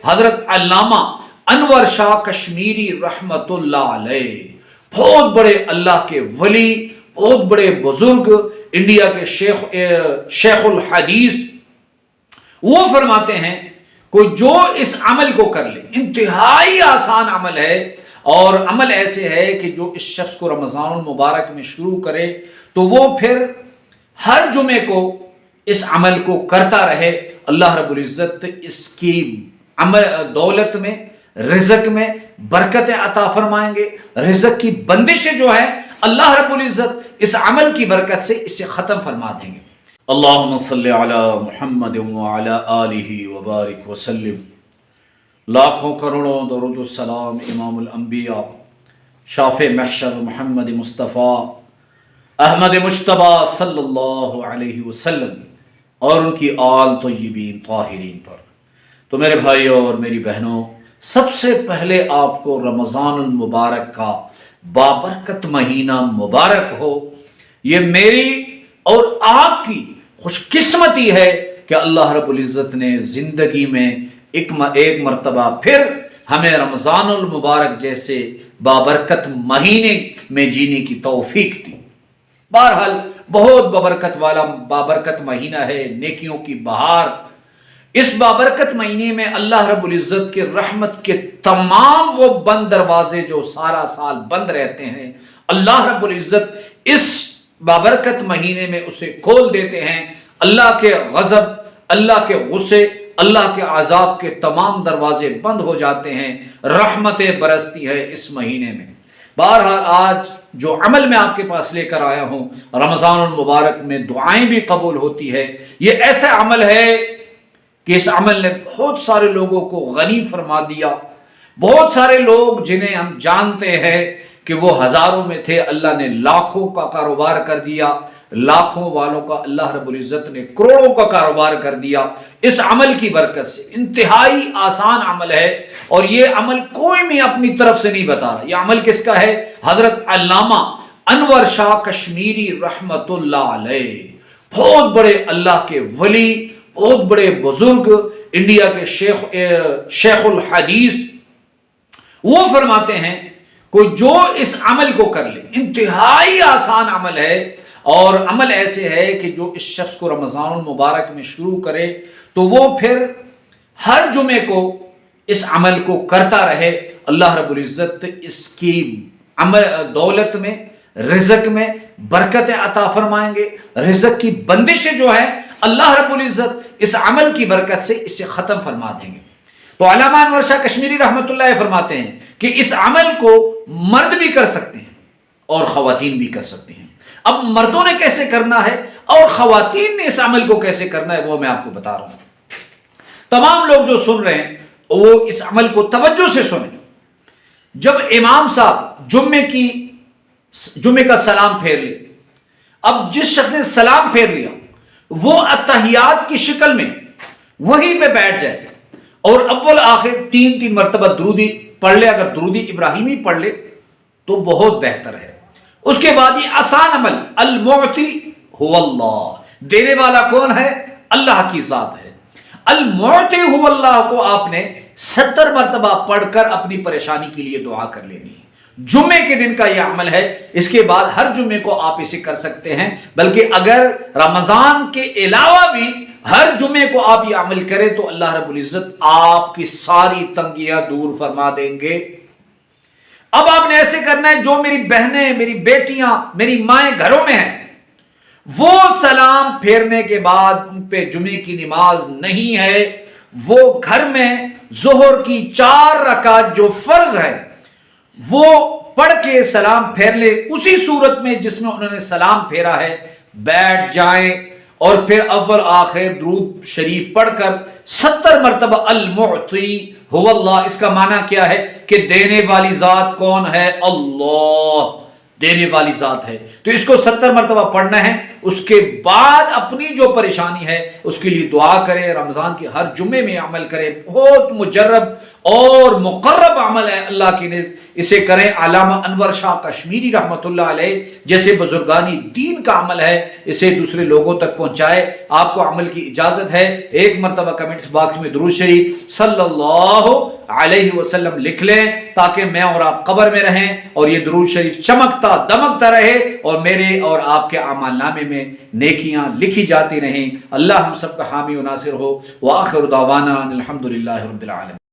حضرت علامہ انور شاہ کشمیری رحمت اللہ علیہ، بہت بڑے اللہ کے ولی، بہت بڑے بزرگ، انڈیا کے شیخ الحدیث، وہ فرماتے ہیں کوئی جو اس عمل کو کر لے، انتہائی آسان عمل ہے، اور عمل ایسے ہے کہ جو اس شخص کو رمضان المبارک میں شروع کرے تو وہ پھر ہر جمعے کو اس عمل کو کرتا رہے، اللہ رب العزت اس کی دولت میں، رزق میں برکتیں عطا فرمائیں گے۔ رزق کی بندشیں جو ہے اللہ رب العزت اس عمل کی برکت سے اسے ختم فرما دیں گے۔ اللہم صلی علی محمد وعلی آلہ وبارک وسلم۔ لاکھوں کروڑوں درود السلام امام الانبیاء شافع محشر محمد مصطفیٰ احمد مجتبی صلی اللہ علیہ وسلم اور ان کی آل طیبین طاہرین پر۔ تو میرے بھائیوں اور میری بہنوں، سب سے پہلے آپ کو رمضان المبارک کا بابرکت مہینہ مبارک ہو۔ یہ میری اور آپ کی خوش قسمتی ہے کہ اللہ رب العزت نے زندگی میں ایک مرتبہ پھر ہمیں رمضان المبارک جیسے بابرکت مہینے میں جینے کی توفیق دی۔ بہرحال بہت بابرکت مہینہ ہے، نیکیوں کی بہار۔ اس بابرکت مہینے میں اللہ رب العزت کے رحمت کے تمام وہ بند دروازے جو سارا سال بند رہتے ہیں، اللہ رب العزت اس بابرکت مہینے میں اسے کھول دیتے ہیں۔ اللہ کے غضب، اللہ کے غصے، اللہ کے عذاب کے تمام دروازے بند ہو جاتے ہیں، رحمتیں برستی ہے اس مہینے میں۔ بہرحال آج جو عمل میں آپ کے پاس لے کر آیا ہوں، رمضان المبارک میں دعائیں بھی قبول ہوتی ہے۔ یہ ایسا عمل ہے کہ اس عمل نے بہت سارے لوگوں کو غنی فرما دیا۔ بہت سارے لوگ جنہیں ہم جانتے ہیں کہ وہ ہزاروں میں تھے، اللہ نے لاکھوں کا کاروبار کر دیا، لاکھوں والوں کا اللہ رب العزت نے کروڑوں کا کاروبار کر دیا اس عمل کی برکت سے۔ انتہائی آسان عمل ہے، اور یہ عمل کوئی بھی اپنی طرف سے نہیں بتا رہا۔ یہ عمل کس کا ہے؟ حضرت علامہ انور شاہ کشمیری رحمت اللہ علیہ، بہت بڑے اللہ کے ولی، بہت بڑے بزرگ، انڈیا کے شیخ الحدیث، وہ فرماتے ہیں کوئی جو اس عمل کو کر لے، انتہائی آسان عمل ہے، اور عمل ایسے ہے کہ جو اس شخص کو رمضان المبارک میں شروع کرے تو وہ پھر ہر جمعے کو اس عمل کو کرتا رہے، اللہ رب العزت اس کی دولت میں، رزق میں برکتیں عطا فرمائیں گے۔ رزق کی بندشیں جو ہیں اللہ رب العزت اس عمل کی برکت سے اسے ختم فرما دیں گے۔ تو علامہ انور شاہ کشمیری رحمت اللہ فرماتے ہیں کہ اس عمل کو مرد بھی کر سکتے ہیں اور خواتین بھی کر سکتے ہیں۔ اب مردوں نے کیسے کرنا ہے اور خواتین نے اس عمل کو کیسے کرنا ہے وہ میں آپ کو بتا رہا ہوں۔ تمام لوگ جو سن رہے ہیں وہ اس عمل کو توجہ سے سنیں۔ جب امام صاحب جمعے کا سلام پھیر لے، اب جس شخص نے سلام پھیر لیا وہ اتحیات کی شکل میں وہیں پہ بیٹھ جائے اور اول آخر تین مرتبہ درودی پڑھ لے۔ اگر درودی ابراہیمی پڑھ لے تو بہت بہتر ہے۔ اس کے بعد یہ آسان عمل، المعطی هو اللہ، دینے والا کون ہے؟ اللہ کی ذات ہے۔ المعطی هو اللہ کو آپ نے 70 مرتبہ پڑھ کر اپنی پریشانی کے لیے دعا کر لینی ہے۔ جمعے کے دن کا یہ عمل ہے، اس کے بعد ہر جمعے کو آپ اسے کر سکتے ہیں، بلکہ اگر رمضان کے علاوہ بھی ہر جمعے کو آپ یہ عمل کریں تو اللہ رب العزت آپ کی ساری تنگیاں دور فرما دیں گے۔ اب آپ نے ایسے کرنا ہے، جو میری بہنیں، میری بیٹیاں، میری مائیں گھروں میں ہیں، وہ سلام پھیرنے کے بعد ان پہ جمعے کی نماز نہیں ہے، وہ گھر میں ظہر کی 4 رکعت جو فرض ہے وہ پڑھ کے سلام پھیر لے، اسی صورت میں جس میں انہوں نے سلام پھیرا ہے بیٹھ جائیں، اور پھر اول آخر درود شریف پڑھ کر 70 مرتبہ المعطی هو اللہ۔ اس کا معنی کیا ہے کہ دینے والی ذات کون ہے؟ اللہ۔ دینے والی ذات ہے۔ تو اس کو 70 مرتبہ پڑھنا ہے، اس کے بعد اپنی جو پریشانی ہے اس کے لیے دعا کرے، رمضان کے ہر جمعے میں عمل کرے، بہت مجرب اور مقرب عمل ہے اللہ کی نزد، اسے کریں۔ علامہ انور شاہ کشمیری رحمۃ اللہ علیہ جیسے بزرگانی دین کا عمل ہے، اسے دوسرے لوگوں تک پہنچائے۔ آپ کو عمل کی اجازت ہے، ایک مرتبہ کمنٹس باکس میں درود شریف صلی اللہ علیہ وسلم لکھ لیں تاکہ میں اور آپ قبر میں رہیں اور یہ درود شریف چمکتا دمکتا رہے اور میرے اور آپ کے اعمال نامے میں نیکیاں لکھی جاتی رہیں۔ اللہ ہم سب کا حامی و ناصر ہو۔ وآخر دعوانا الحمدللہ رب العالمین۔